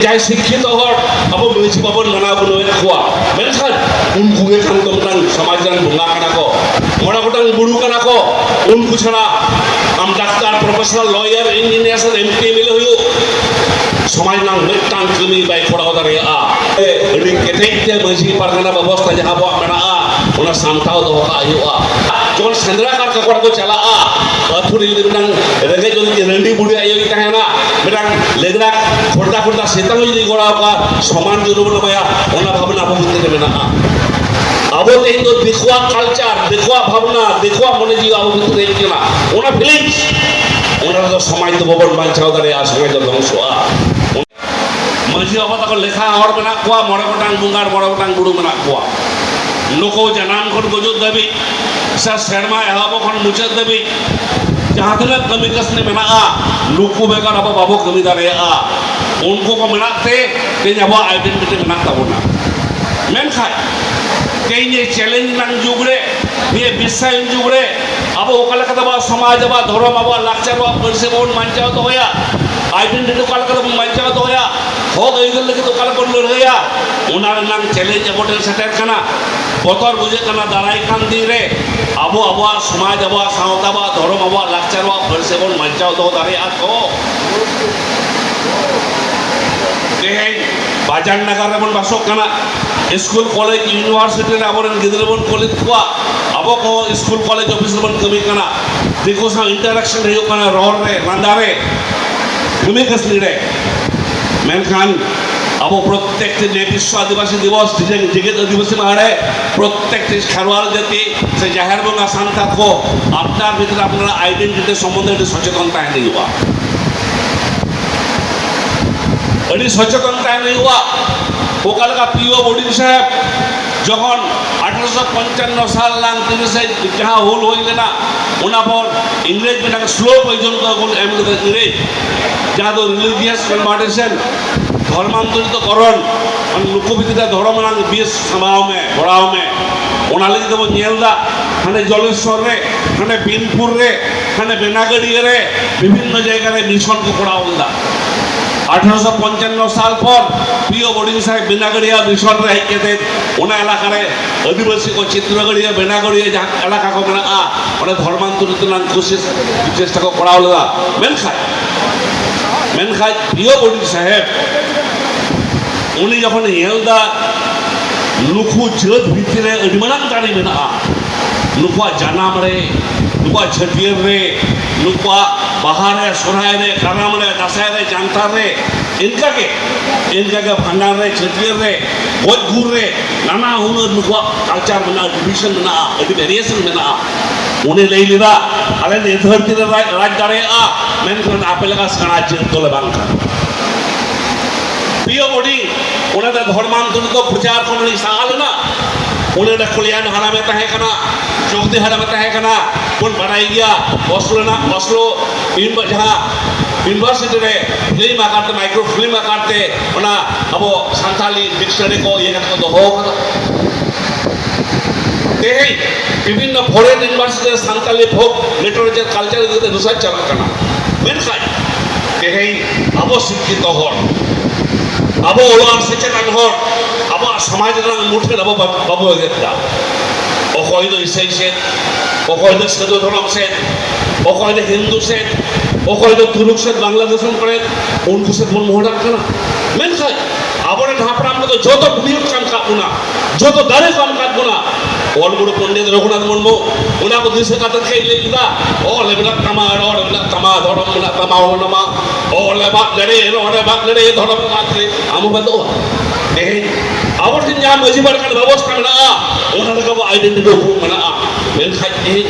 Jai শিক্ষিত হর abo meji babon mana buno khwa menkan unku ge kan tomtang samajan bunga kana ko mora gotang buru kana ko unku chhara am doctor professor lawyer engineer sar mp mile hoyo সমাজ নাং মিটাং কমি by পড়াও দারে আ ring কেতেইতে মেজি পারগানা ব্যবস্থা যাহাবো আমরা আ ওনা সামতাও দো কা আইও যখন সেন্দ্রা কার কা করা চালা আ আথুরি দিনাং রেগে যদি রন্ডি বুড়ি আইও তাহেনা মিটাং লেগরা ফোড়দা ফোড়দা সেতাং যদি গোড়াও কা সমান জরুব না মায়া ওনা ভাবনা আবো বুঝতে দেবে না আবো তেইন তো দেখোয়া কালচার দেখোয়া ভাবনা দেখোয়া মনে জি আবো বুঝতে দেবে না ওনা ফিলিংস ওনা তো সমাজ তো ভবন বাঁচাও দারে আ সমাজ তো ধ্বংস আ মাঝি বাবা তখন লেখা হওয়ার মেনা কোয়া মরে গোটাং বুঙ্গার মরে গোটাং বুড়ু মেনা কোয়া লোকও জানান খন গজুর দেবী সে শর্মা এহাবো খন মুচার দেবী जहाँ तक कमी कसने में ना लुकु बेकार अब बाबू कमी दारे उनको को मिलाते ते जब आइडेंटिटी में ना तब ना मैं खाए कहीं ये चैलेंज नंग जुगरे ये बिस्सा इन जुगरे अब वो कल कदम समाज अब धर्म अब लाचार अब परिसे बोल मंचाओ तो होया आइडेंटिटी कल कदम मंचाओ तो होया हो गई गल लेकिन तो कल बोल होया उन्हारे नंग चैलेंज अब होटल सेटर करना बतौर बुझे करना दाराई कान दी रे अब समाज अब सावता अब धर्म अब लाचार अब परिसे बोल मंचाओ तो दारे आज को बाजार नगर में बासों करना स्कूल कॉलेज यूनिवर्सिटी रे आबोरन गिदरे बन कॉलेज को आबो को स्कूल कॉलेज ऑफिस बन कमी करना देखो सा इंटरेक्शन रहियो करना रोड रे रंदा रे कमी कसली रे मेनखान आबो प्रत्येक दिन विश्व आदिवासी दिवस जगत आदिवासी मारे प्रत्येक खेरवाल जाति से जाहिर बंगा सांता को আপনার ভিতরে আপনারা আইডেন্টিটি সম্বন্ধে সচেতনতা এনে দিবা अड़ी सचेतनता नहीं हुआ वो कल का पीओ बोर्डिंग साहब जखन 1855 साल लांग तिरिसे जहाँ होल हो लेना उना पर इंग्रेज में स्लो पॉइजन का कोन इंग्रेज जहाँ तो रिलीजियस कन्वर्टेशन धर्मांतरित करण लोकभित्तिक धर्म नांग बीस समाओ में बड़ाओ में उनाले जब नेलदा खाने जलेश्वर रे खाने बीनपुर रे खाने बेनागढ़ी रे विभिन्न जगह रे मिशन को पड़ाओ 1855 साल पर पीओ बोर्डिंग साहब बेनागढ़िया मिशन रे हेकेते ओना इलाका रे आदिवासी को चित्रगढ़िया बेनागढ़िया जहाँ इलाका को मेना ओना धर्मांतरित नाम कोशिश चेष्टा को पड़ाओ लगा मेनखाय पीओ बोर्डिंग साहब उनी जखन हेलदा लुखु जत भितरे अडिमानां दानी मेना लुकुआ जानाम रे लुकुआ छटियर रे लुकुआ बाहर रे सोराय रे काराम रे दासाय रे जानता रे इनका के भंडार रे छटियर रे बहुत गुर रे नाना हुनर लुकुआ कल्चर बना डिविजन बना वेरिएशन बना उन्हें ले लिदा अरे ने धरती रे राज दारे मेनखन आपेल का समाज तोले बांका पीओ बॉडी उन्हें धर्मांतरित प्रचार करने साल ना उन्हें कल्याण हारा में तहे कना चौधरी हारा में तहे कना उन बनाई गया ऑस्लो ना ऑस्लो जहाँ यूनिवर्सिटी रे फिल्म आकारते माइक्रो फिल्म आकारते उना अब संताली डिक्शनरी को ये करके तो हो कना ते विभिन्न फॉरेन यूनिवर्सिटी संताली फोक लिटरेचर कल्चर के रिसर्च चला कना मेनखाय ते अब शिक्षित हर अब ओलार सचेतन हर अब समाज मुठे अब बाबू देखता अखय दो ईसाई से अखय दो सदो धर्म से अखय दो हिंदू से अखय दो तुर्क से बांग्लादेश करे उनको से मन मोहडा करना मेनखाय आबरे ढापरा हम तो जो तो बुनियाद काम काटना जो तो दारे काम काटना और गुरु पंडित रघुनाथ मुर्मू उना को दिसे का तक ले लिदा ओ लेबला तमा धर्म ना तमा नमा ओ ले बात लड़े धर्म मात्रे हम बतो ए आवर दिन या मजी बरकन व्यवस्था में ना उना का आइडेंटिटी हो मना मेन खाई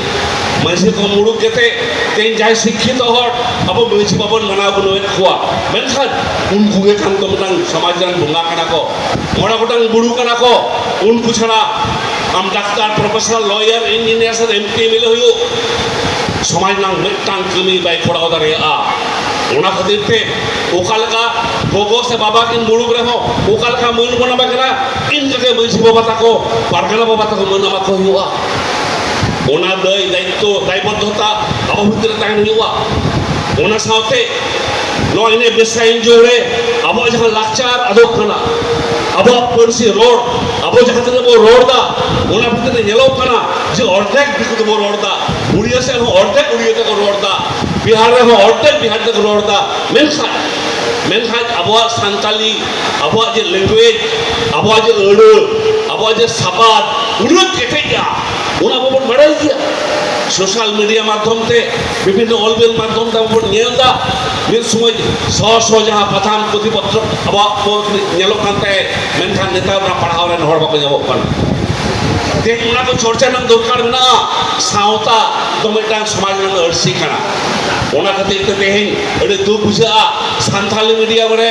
मजी को मुड़ू केते तेन जाय शिक्षित हर अब मजी बाबन मना बनो खवा मेन खाई उनको के काम तो मतंग समाज जन बुंगा कना को मोड़ा गोटांग बुड़ू कना को उनको छना हम doctor professor lawyer engineer sir MP मिले हुयो समाज नांग मिटांग कमी बाई पड़ाओ दारे ओना खातिर ते ओकाल का गोगो से बाबा किन बुड़ू रहो ओकाल का मन बना बकरा इन जगह मजी बाबा ताको पारगला बाबा ताको मन बा को हुआ ओना दायित्व दायबद्धता अब भितर ताहन हुआ ओना साथे no ini besain jore abo jahan lakchar adok kana abo persi road abo jahan tene bo road da ona bhitore nyelok kana je ordek bikut bo road da uriya se ordek uriya te road da bihar re ordek bihar te road da menkhaj abo santali abo je language abo je uru abo je sabat unut kete ya una bo badai dia social media মাধ্যমতে বিভিন্ন অলবেল মাধ্যমতে আমরা নিয়েলদা মিল সময় সহ যাহা প্রধান প্রতিপত্র আবার নেলক কান্তে মেনখান নেতারা পড়াও রেন হড় বাকো যাবো কান তে উনা কো চর্চা নাম দরকার না সাওতা দমেটাং সমাজ নাম আরসি খানা ওনা খাতির তে তেহিন এডে দু বুঝা সান্থালি মিডিয়া বড়ে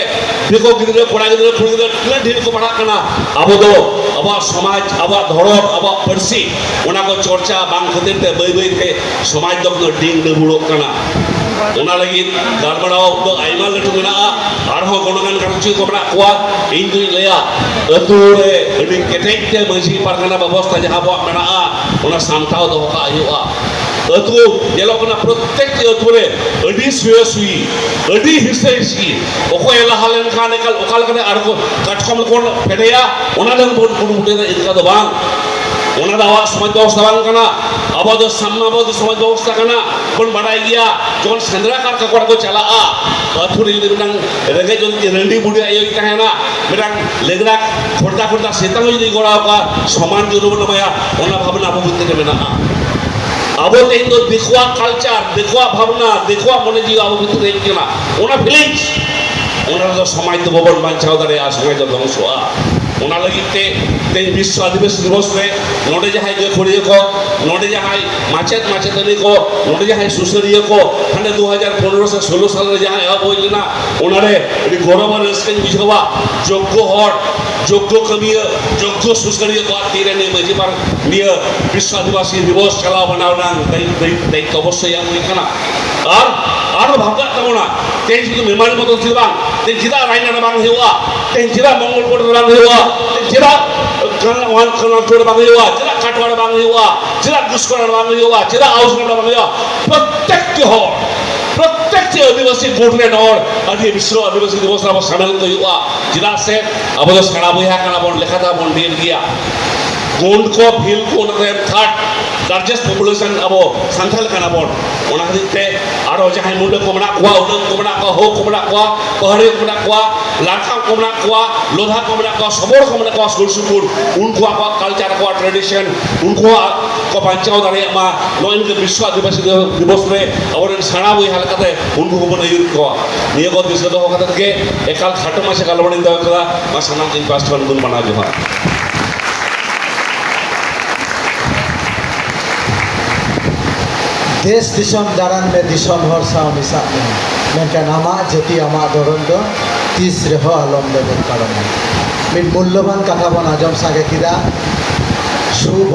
দেখো গিদরে পড়া গিদরে খুড়ি গিদরে টিলা ঢিল কো পড়া কানা আবো দো আবার সমাজ আবার ধরব আবার পড়সি ওনা কো চর্চা বাং খাতির তে বই বই তে সমাজ দক ডিং ডবুড়ো কানা ওনা লাগি গারবাড়াও দো আইমা লটু মেনা আর হো গণগান কারচি কো বড়া কোয়া ইন দুই লয়া আতুরে এডি কেটেক তে মাঝি পারগানা ব্যবস্থা যাহা বো মেনা ওনা সামটাও দো কা আইওয়া अतु जेलोकना प्रत्येक अतुरे अडी सुय सुई अडी हिस्से हिस्सी ओको एला हालेन खाने कल ओकाल कने आरको कटकम कोन पेडया ओना दन बोट बुटे इनका दो बांग ओना दावा समाज व्यवस्था बांग कना अबद सम्माबद समाज व्यवस्था कना कोन बड़ाई गया जोन संद्रा कार का को चला अथुरी दिनंग रेगे जोन रेंडी बुडी आयो कहेना मेरंग लेगरा खोटा खोटा सेता हो जदी गोड़ा का समान जुरुबन माया ओना भावना अब बुते मेना abo te indo dikhwa culture dikhwa bhavna dikhwa mone ji abo bitu re kena ona feelings ona do samaj to bobon banchao dare a samaj do dhongso a ona lagi te biswa adivasi divos re node jahai ge khoriye ko node jahai machet ani ko node jahai susariye ko hande 2015 se 16 sal re jahai ab hoilena ona re edi gorobar resken bijhawa joggo hot যোগ্য কমিয়ে যোগ্য সুস্কারিয়ে তো তীরে নেই মাঝি পার নিয়ে বিশ্ব আদিবাসী দিবস চালাও বানাও না দায়িত্ব অবশ্যই আমি খানা আর আরো ভাবনা তেমন না তেই শুধু মেমারি মতো ছিল বাং তেই জিরা রাইনা বাং হেওয়া তেই জিরা মঙ্গলকোট বাং হেওয়া তেই জিরা ওয়ান খানাটোর বাং হেওয়া জিরা কাটওয়াড় বাং হেওয়া জিরা গুসকরার বাং হেওয়া জিরা আউসগড় বাং হেওয়া প্রত্যেকটি হর प्रत्येक आदिवासी गोटने नौर अभी विश्व आदिवासी दिवस अब शामिल तो हुआ जिला से अब तो सड़ा बुया करना बोल लिखा था बोल डेल गया गोंड को भील को नरेम थर्ड लार्जेस्ट पॉपुलेशन अब संथाल करना बोल उन्हें दिखते आरो जहाँ मुंडे को मना कुआ उड़न को मना कुआ हो को मना कुआ पहाड़ी को मना कुआ लाखा को मना कुआ लोधा को मना कुआ सबोर को मना कुआ सुर सुर उनको आपका कल्चर को ट्रेडिशन उनको को पंचायत दारे मा नो इनके विश्व आदिवासी दिवस में और इन सड़ा हुई हालत है उनको को बनाई को निये को दिस दो होगा के एकाल खाटो मासे कालबण इंदा करा मा सनाम दिन पास्ट वन गुण बना जोहा देश दिसम दारान में दिसम हर साव मिसा मेनखान आमा जति आमा धरन दो तीस रेह आलम दे कारण मिन मूल्यवान कथा बन आजम सागे किदा